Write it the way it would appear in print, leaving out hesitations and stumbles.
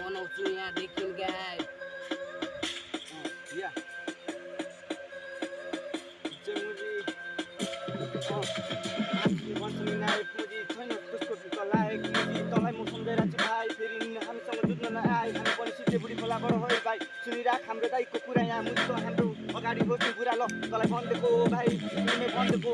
बनाउँछु यहाँदेखि गाई तँलाई म सम्झेर चाहिँ भाइ फेरि हामीसँग जुझ्न आए हामी पनि सिधै बुढी खोलाबाट है भाइ सुनिराख हाम्रो दाइको कुरा यहाँ मुझ्छ हाम्रो अगाडि होस् नि कुरा ल तँलाई भनिदिएको भाइ भनिदिएको